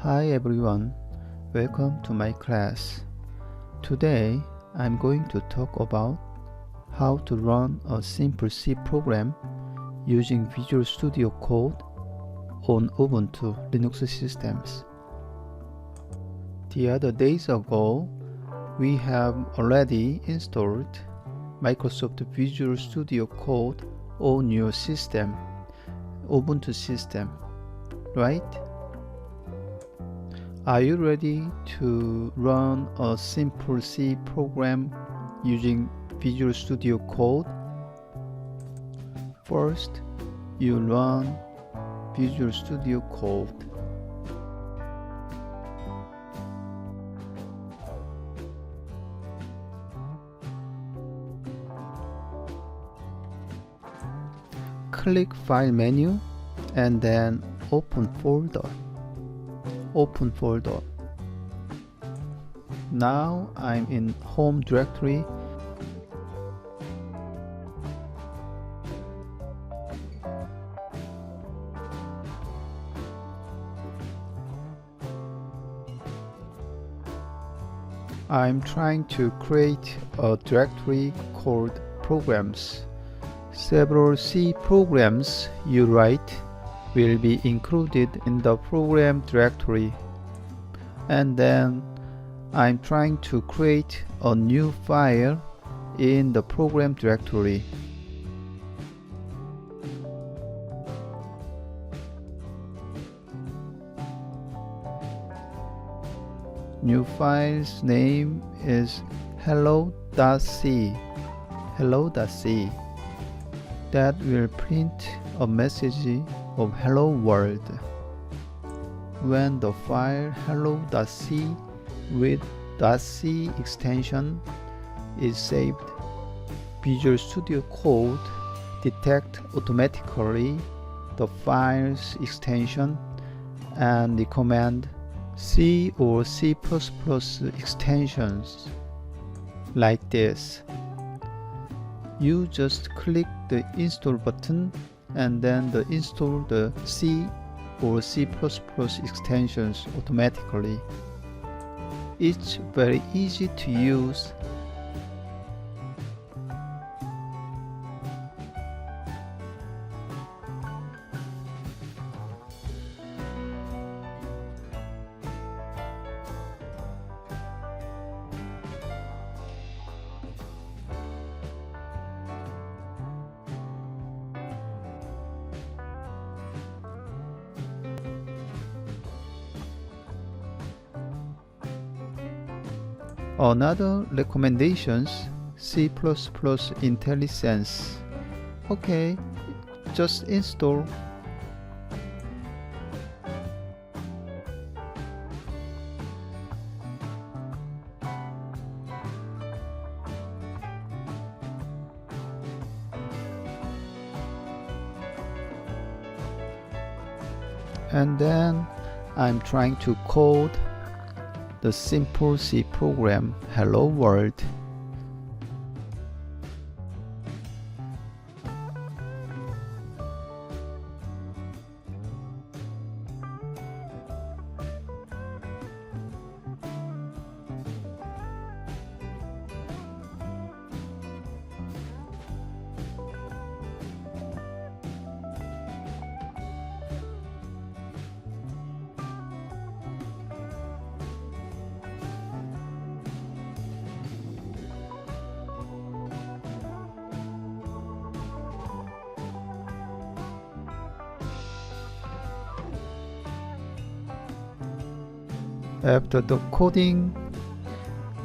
Hi everyone, welcome to my class. Today I'm going to talk about how to run a simple C program using Visual Studio Code on Ubuntu Linux systems. The other days ago, we have already installed Microsoft Visual Studio Code on your system, Ubuntu system, right? Are you ready to run a simple C program using Visual Studio Code? First, you run Visual Studio Code. Click File menu and then Open folder. Now I'm in home directory. I'm trying to create a directory called programs. Several C programs you write will be included in the program directory. And then I'm trying to create a new file in the program directory. New file's name is Hello.c. That will print a message of Hello World. When the file hello.c with .c extension is saved, Visual Studio Code detects automatically the file's extension and recommend C or C++ extensions like this. You just click the install button and then install the C or C++ extensions automatically. It's very easy to use. Another recommendations, C++ IntelliSense. Okay, just install. And then I'm trying to code the simple C program Hello World. After the coding,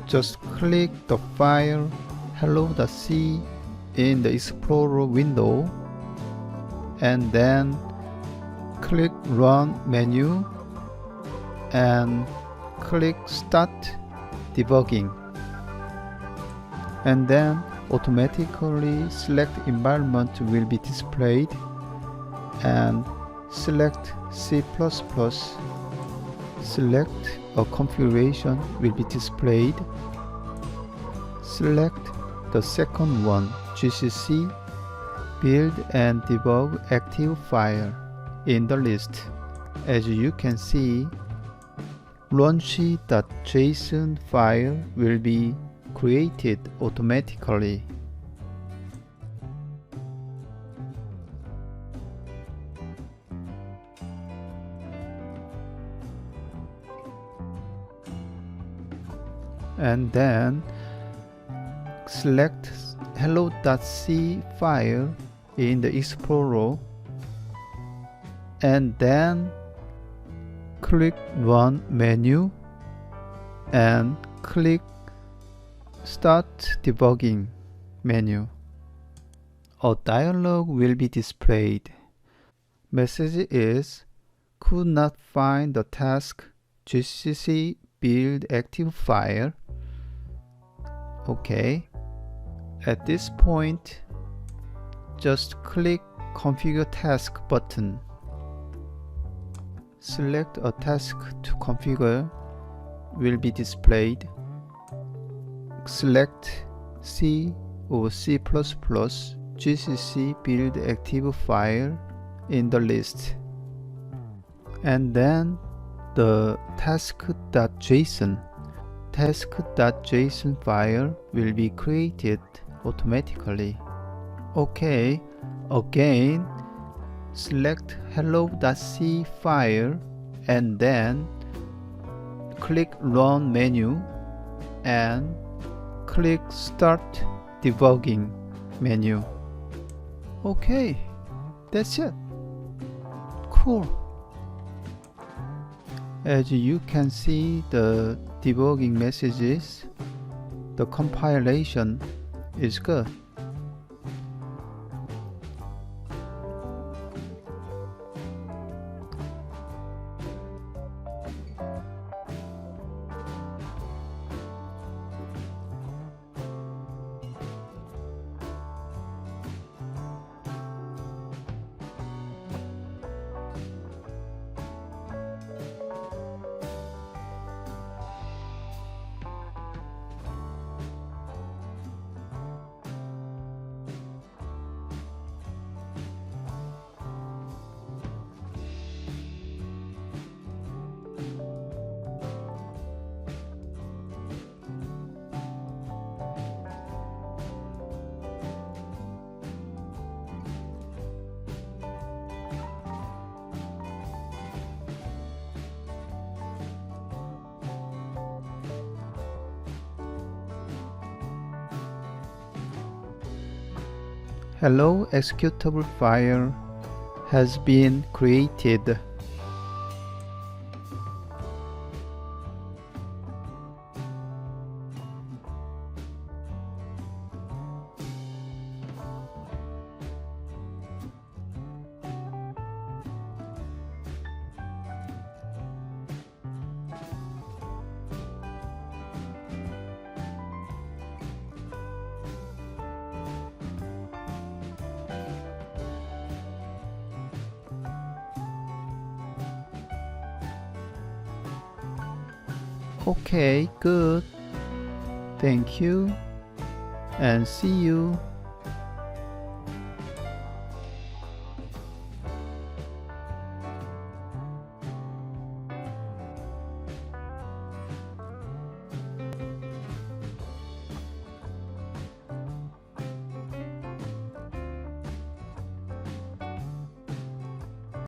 just click the file hello.c in the Explorer window and then click Run menu and click Start Debugging, and then automatically select environment will be displayed and select C++. Select a configuration will be displayed. Select the second one, GCC build and debug active file in the list. As you can see, launch.json file will be created automatically. And then select Hello.c file in the Explorer and then click Run menu and click Start Debugging menu. A dialog will be displayed. Message is could not find the task.json build active file. Okay. At this point, just click Configure Task button. Select a task to configure will be displayed. Select C or C++ GCC build active file in the list. And then the task.json file will be created automatically. Okay, again select hello.c file and then click Run menu and click Start Debugging menu. Okay, that's it. Cool. As you can see the debugging messages, the compilation is good. Hello executable file has been created. Okay, good. Thank you and see you.